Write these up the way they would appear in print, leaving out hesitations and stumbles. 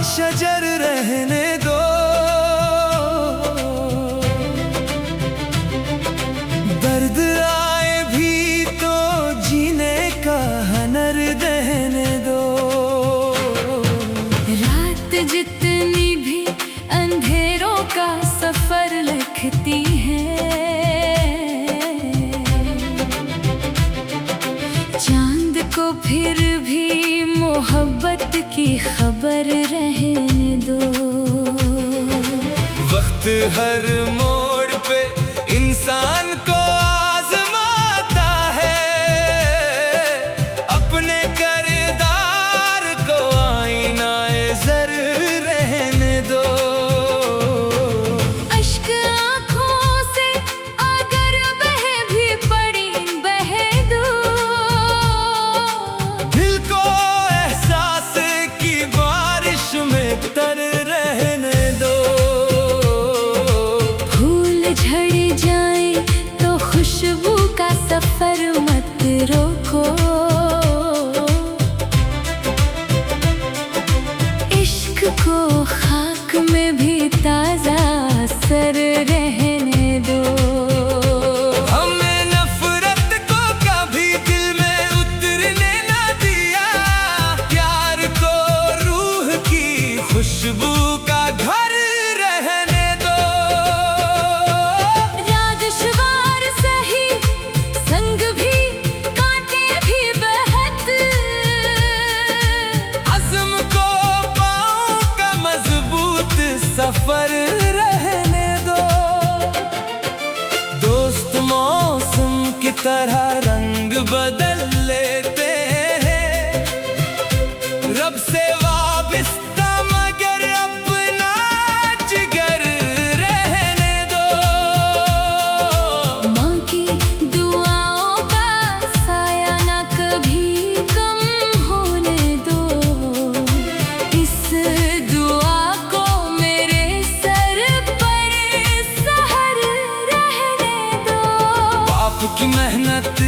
शजर रहने दो, दर्द आए भी तो जीने का हुनर रहने दो। रात जितनी भी अंधेरों का सफर लिखती है, चांद को फिर भी मोहब्बत की खबर रहने दो। वक्त हर मोड़ पे इंसान को आजमाता है, अपने किरदार को आईनाए ज़र रहने दो। अश्क आँखों से अगर बह भी पड़ी बह दो, दिल को एहसास की बारिश में तर रहने दो। फूल झड़ जाए तो खुशबू का सफर मत रोको, इश्क को खाक में भी ताजा असर रहने दो। हमने नफरत को कभी दिल में उतरने न दिया, प्यार को रूह की खुशबू का घर रहने दो। यादशवार सही संग भी कांटे भी बहत, अज़्म को पाँव का मजबूत सफर रहने दो। दोस्त मौसम की तरह रंग बदल लेते हैं, रब से वाबिस्ता मगर अपना जिगर रहने दो। माँ की दुआओं का साया ना कभी कम होने दो, इस दुआ को मेरे सर पर सहर रहने दो। बाप की मेहनत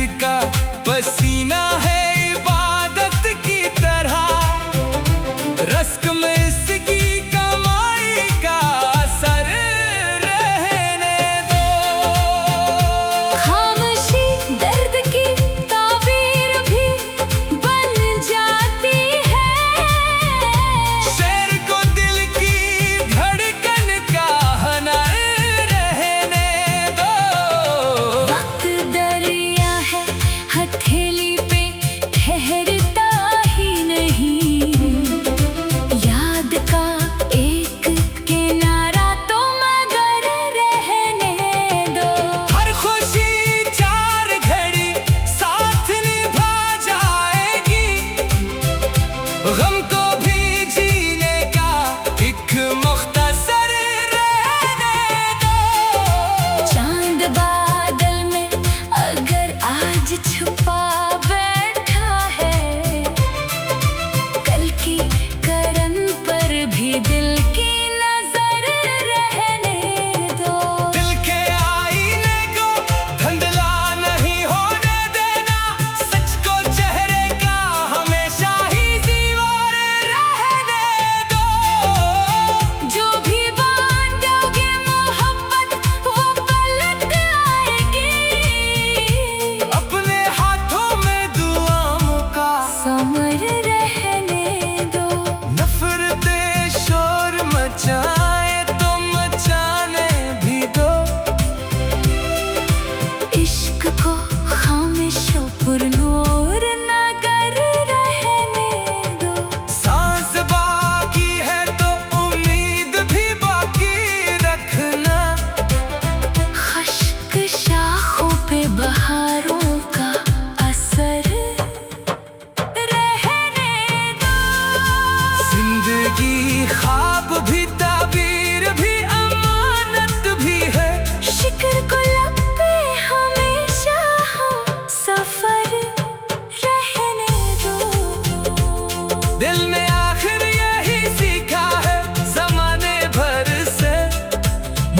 दिल ने आखिर यही सीखा है जमाने भर से,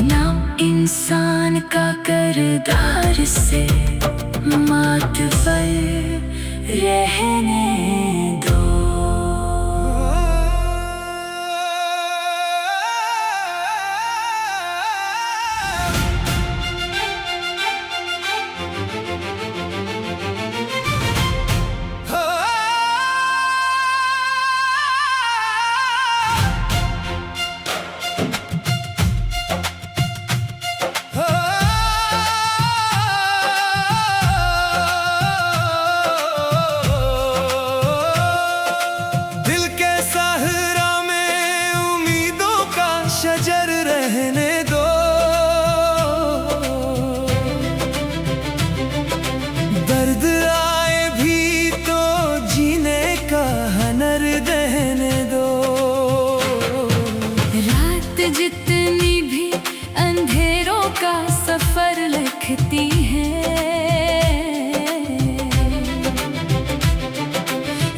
नाम इंसान का किरदार से मातबर रहने दो। दिल के सहरा में उम्मीदों का शजर रहने दो, दर्द आए भी तो जीने का हुनर रहने दो। रात जितनी भी अंधेरों का सफर लिखती है,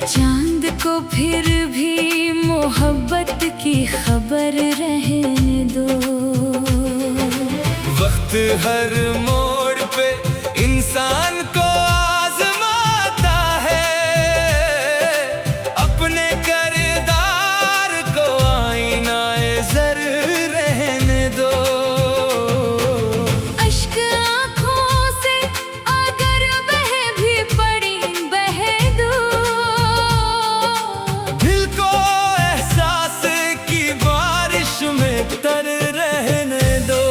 चांद को फिर भी मोहब्बत की खबर रहने दो। वक्त हर मोड़ पे इंसान को आजमाता है, अपने किरदार को आईनाए ज़र रहने दो। अश्क आँखों से अगर बह भी पड़ी बह दो, दिल को एहसास की बारिश में तर रहने दो।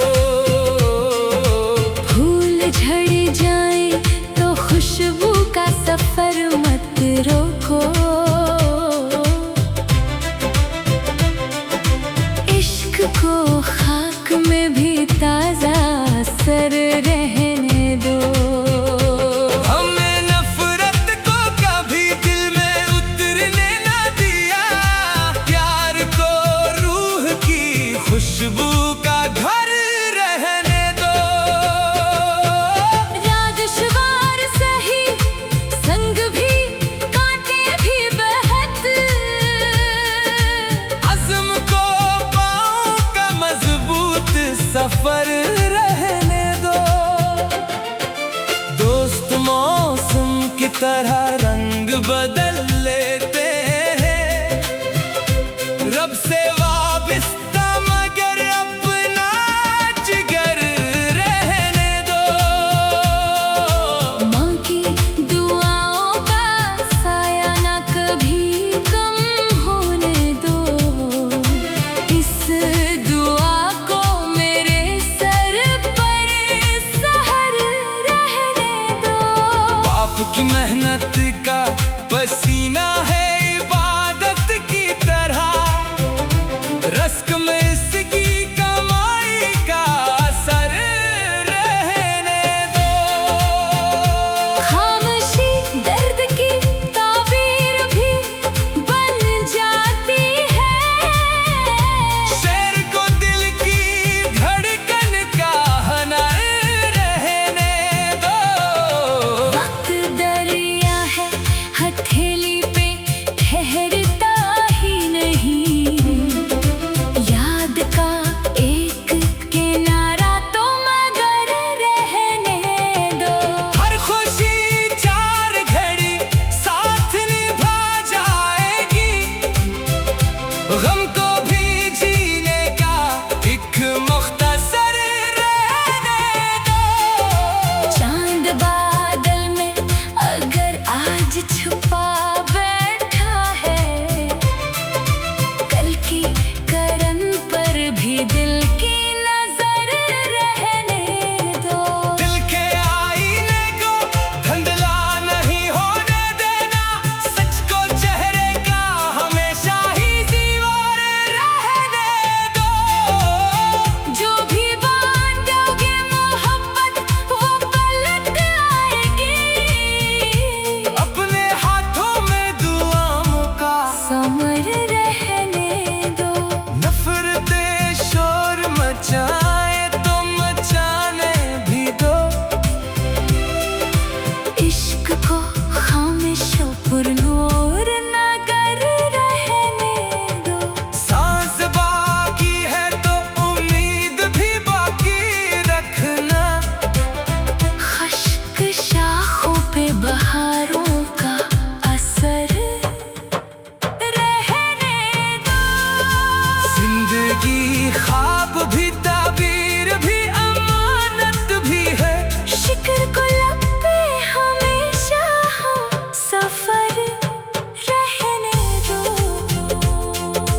फूल झड़ जाए तो खुशबू का सफर मत रोको, इश्क को खाक में भी ताजा असर रहने दो। हमें नफरत को कभी दिल में उतरने ना दिया, प्यार को रूह की खुशबू का घर रहने दो। राजशवार सही संग भी कांटे भी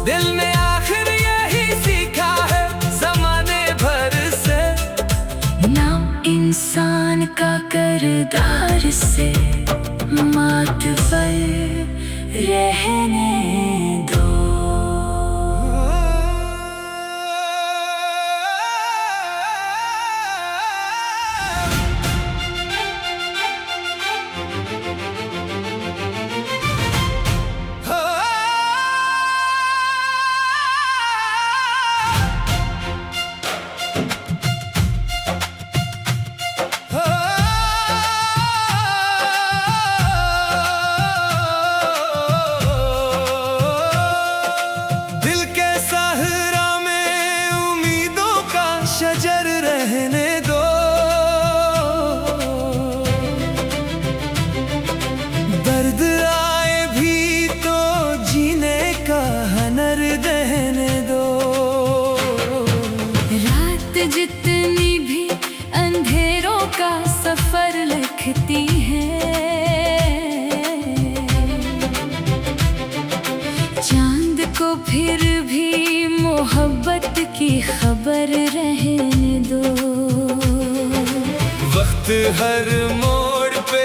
दिल ने आखिर यही सीखा है जमाने भर से, नाम इंसान का किरदार से मातबर रहने दो। शजर रहने दो, दर्द आए भी तो जीने का हुनर रहने दो। रात जितनी भी अंधेरों का सफर लिखती है, चांद को फिर भी मोहब्बत की खबर रहने दो। वक्त हर मोड़ पे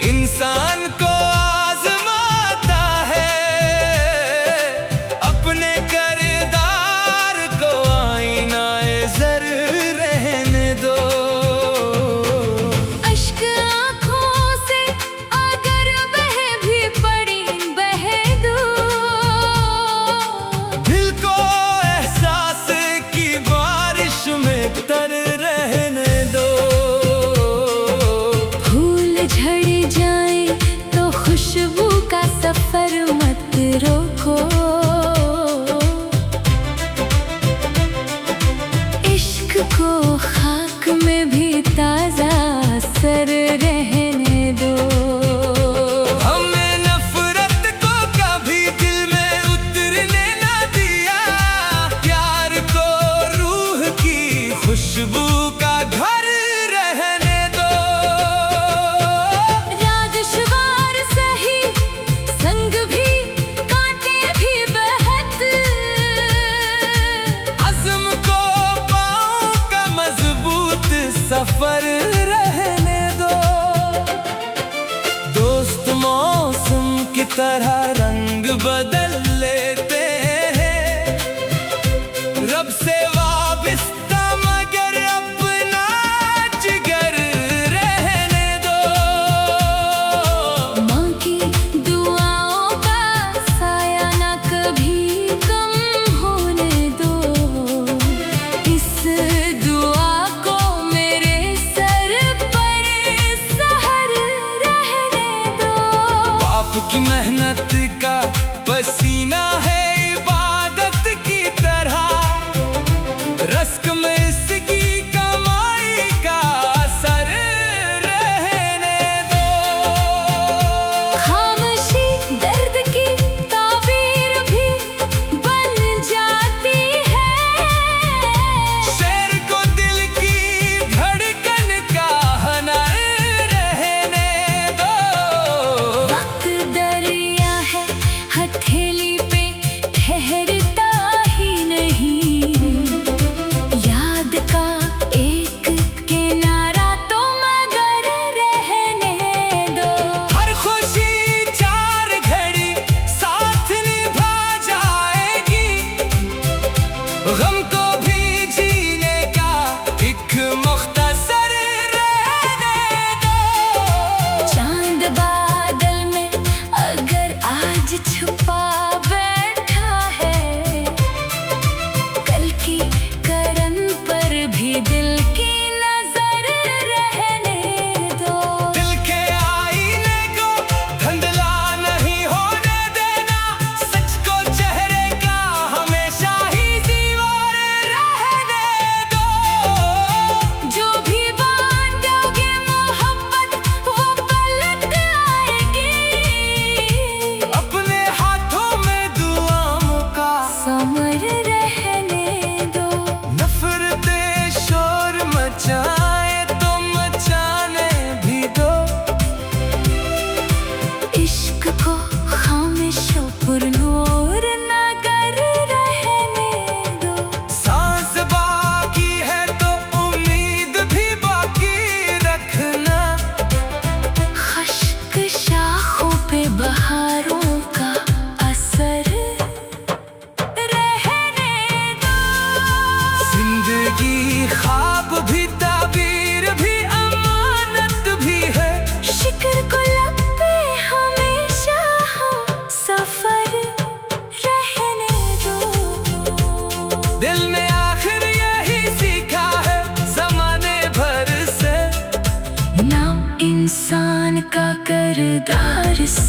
इंसान को आजमाता है, अपने किरदार को आईनाए ज़र रहने दो। अश्क आँखों से अगर बह भी पड़ी बह दो, दिल को एहसास की बारिश में तर रहने दो। फूल झड़ जाए तो खुशबू का सफर मत रोको, इश्क को खाक में भी ताजा असर रहने दो। हमें नफरत को कभी दिल में उतरने ना दिया, प्यार को रूह की खुशबू का घर रहने दो। राजशवार सही संग भी कांटे भी बहत, अज़्म को पाँव का मजबूत सफर रहने दो। दोस्त मौसम की तरह रंग बदल लेते हैं, रब से वाबिस्ता मगर अपना जिगर रहने दो। माँ की दुआओं का साया ना कभी कम होने दो, इस दुआ को मेरे सर पर सहर रहने दो। बाप की मेहनत का पसीना है इबादत की तरह, रस्क में इसकी कमाई का असर रहने दो। खामोशी दर्द की ताबीर भी बन जाती है, शेर को दिल की धड़कन का हुनर रहने दो। वक्त दरिया है हथेली पे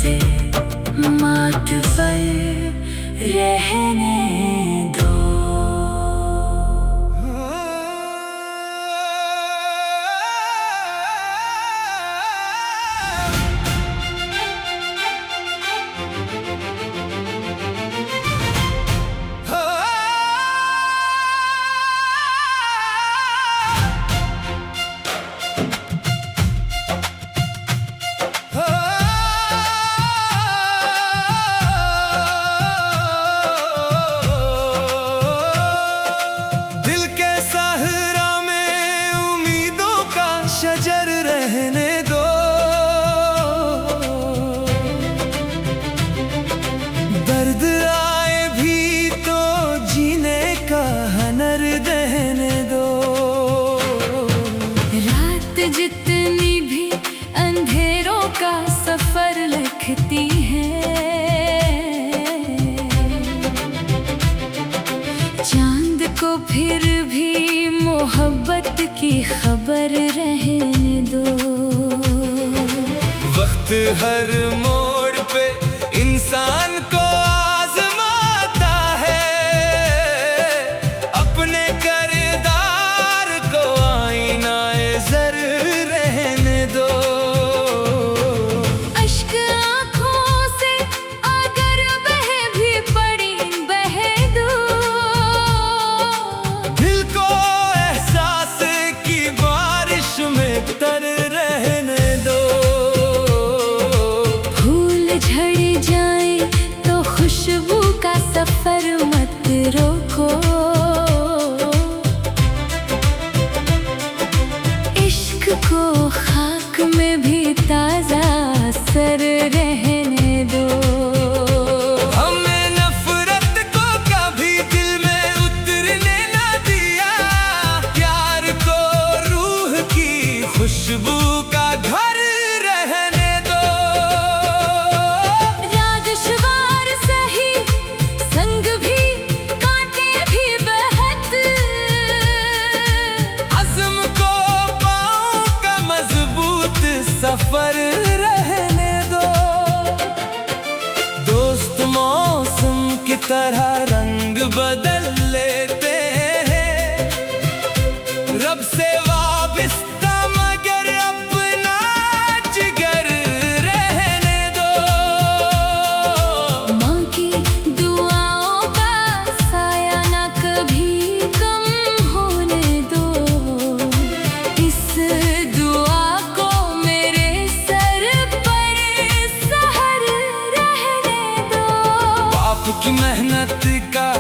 से मातबर रहने दो। शजर रहने दो, दर्द आए भी तो जीने का हुनर देने दो। रात जितनी भी अंधेरों का सफर लिखती है, चांद को फिर भी मोहब्बत की खबर रहने दो। वक्त हर मोड़ पे इंसान को आजमाता है, अपने किरदार को आईनाए ज़र रहने दो। अश्क आँखों से अगर बह भी पड़ी बह दो, दिल को एहसास की बारिश में तर रहने दो। फूल झड़ जाए तो खुशबू का सफर मत रोको, इश्क को खाक में भी ताजा असर रहने दो। हमें नफरत को कभी दिल में उतरने न दिया, प्यार को रूह की खुशबू का घर रहने दो। यादशवार सही संग भी कांटे भी बहत, अज़्म को पाँव का मजबूत सफर रहने दो। दोस्त मौसम की तरह रंग बदल लेते हैं, रब से वाबिस्ता मगर अपना जिगर रहने दो। माँ की दुआओं का साया ना कभी कम होने दो, इस दुआ को मेरे सर पर सहर रहने दो। बाप की मेहनत का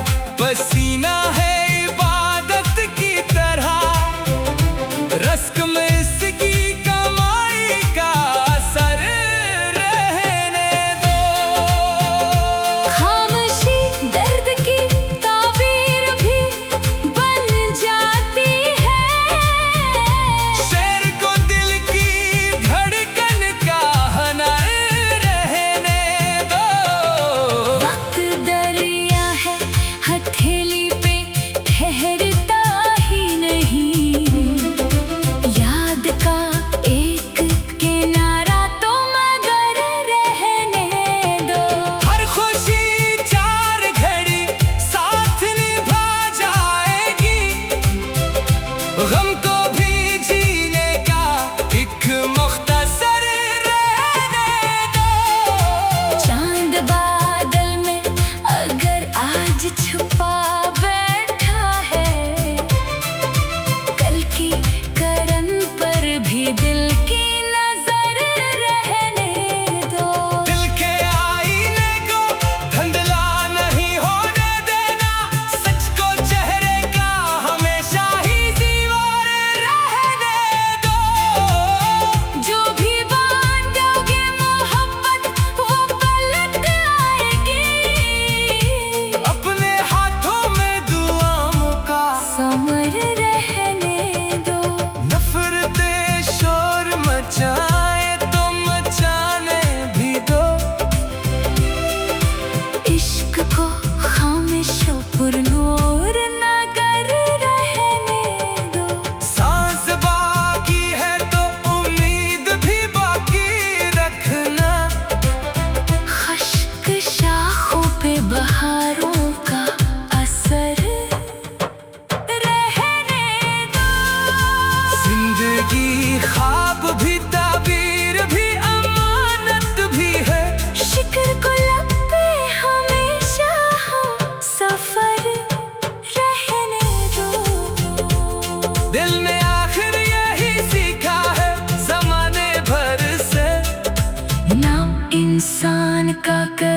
पसीना है इबादत की तरह, रस्क में इसकी कमाई का असर रहने दो। खामोशी दर्द की ताबीर भी बन जाती है, शेर को दिल की धड़कन का हुनर रहने दो। वक्त दरिया है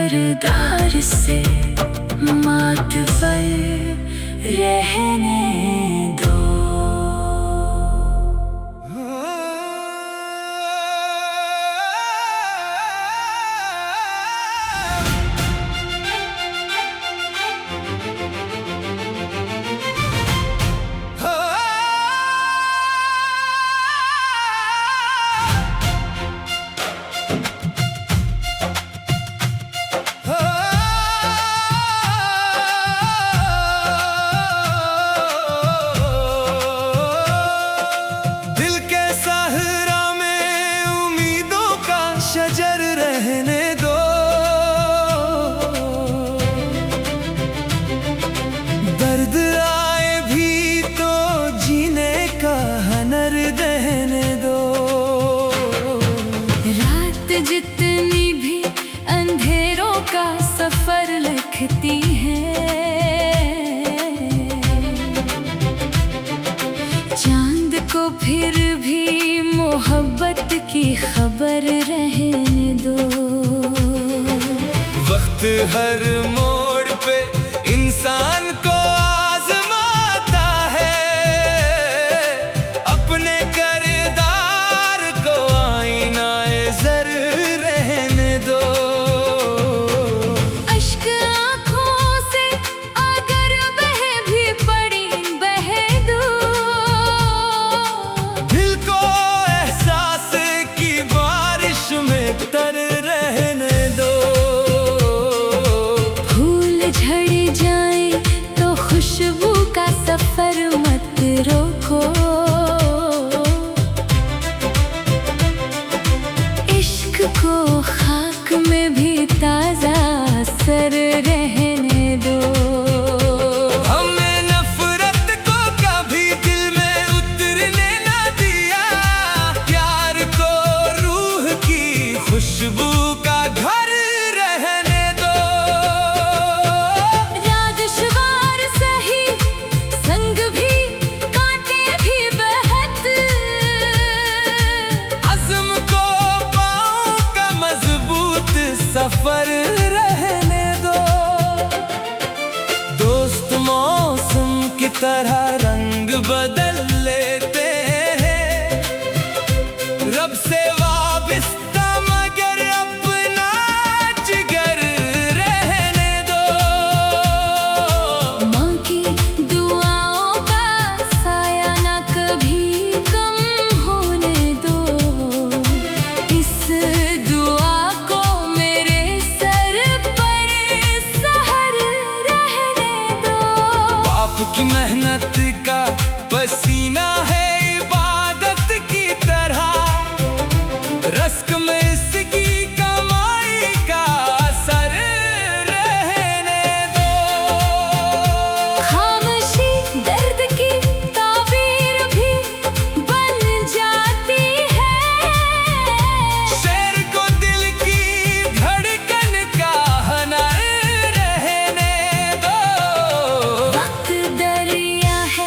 किरदार से मातवर रहने दो। शजर रहने दो, दर्द आए भी तो जीने का हनर रहने दो। रात जितनी भी अंधेरों का सफर लिखती है, चांद को फिर भी मोहब्बत की खबर रहने दो। वक्त हर मोड़ पे इंसान को आजमाता है, अपने किरदार को आईनाए ज़र रहने दो। अश्क आँखों से अगर बह भी पड़ी बह दो, दिल को एहसास की बारिश में तर रहने दो। फूल झड़ जाए तो खुशबू का सफर मत रोको, इश्क को खाक में भी ताजा असर रहने दो। हमें नफरत को कभी दिल में उतरने ना दिया, प्यार को रूह की खुशबू का घर रहने दो। राजशवार सही संग भी कांटे भी बहत, अज़्म को पाँव का मजबूत सफर रहने दो। दोस्त मौसम की तरह रंग बदल लेते हैं, रब से वाबिस्ता मगर अपना जिगर रहने दो। माँ की दुआओं का साया ना कभी कम होने दो, इस दुआ को मेरे सर पर सहर रहने दो। बाप की मेहनत का पसीना है इबादत की तरह, रस्क में इसकी कमाई का असर रहने दो। खामोशी दर्द की ताबीर भी बन जाती है, शेर को दिल की धड़कन का हनर रहने दो। वक्त दरिया है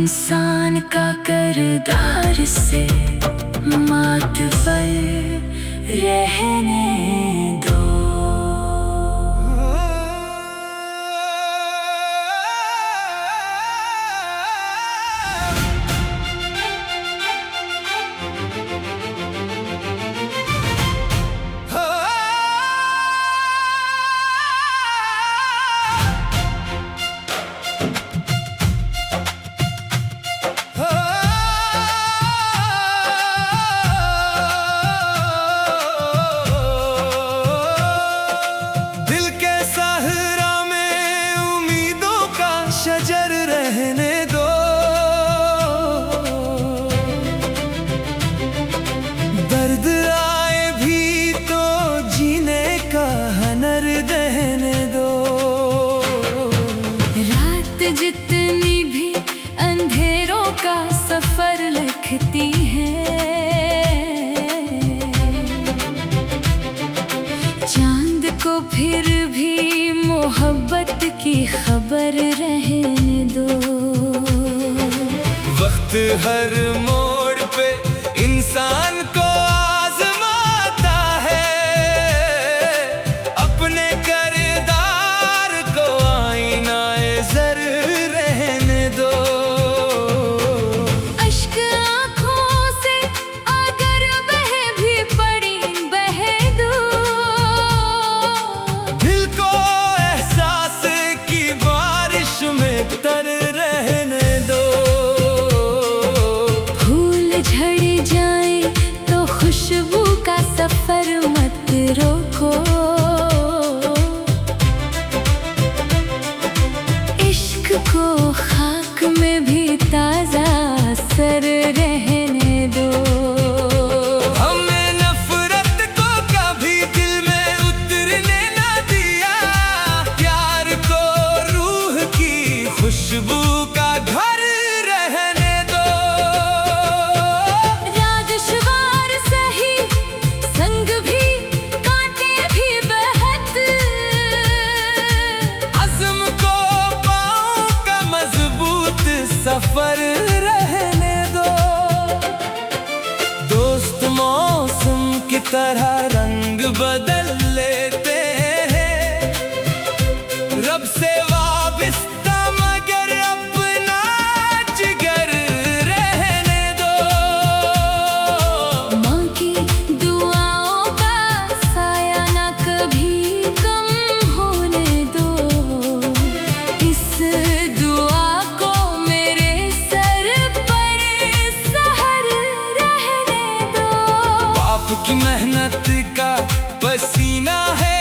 इंसान का किरदार से मातबर रहने दो। दिल के सहरा में उम्मीदों का शजर रहने दो। दर्द आए भी तो जीने का हुनर रहने दो। रात जितनी भी अंधेरों का सफर लिखती है, चांद को फिर भी मोहब्बत की खबर रहने दो। वक्त हर मोड़ पे इंसान को आजमाता है, अपने किरदार को आईनाए ज़र रहने दो। अश्क आँखों से अगर बह भी पड़ी बहे दो। दिल को एहसास की बारिश में तर रहने दो। फूल झड़ जाए तो खुशबू का सफर मत रोको। इश्क को खाक में भी ताजा असर रहने दो। हमें नफरत को कभी दिल में उतरने ना दिया, प्यार को रूह की खुशबू का घर रहने दो। राजशवार सही संग भी कांटे भी बहत, अज़्म को पाँव का मजबूत सफर रहने दो। दोस्त मौसम की तरह रंग बदल लेते हैं, रब से वाबिस्ता मगर अपना जिगर रहने दो। माँ की दुआओं का साया ना कभी कम होने दो। इस दुआ को मेरे सर पर सहर रहने दो। बाप की मेहनत का पसीना है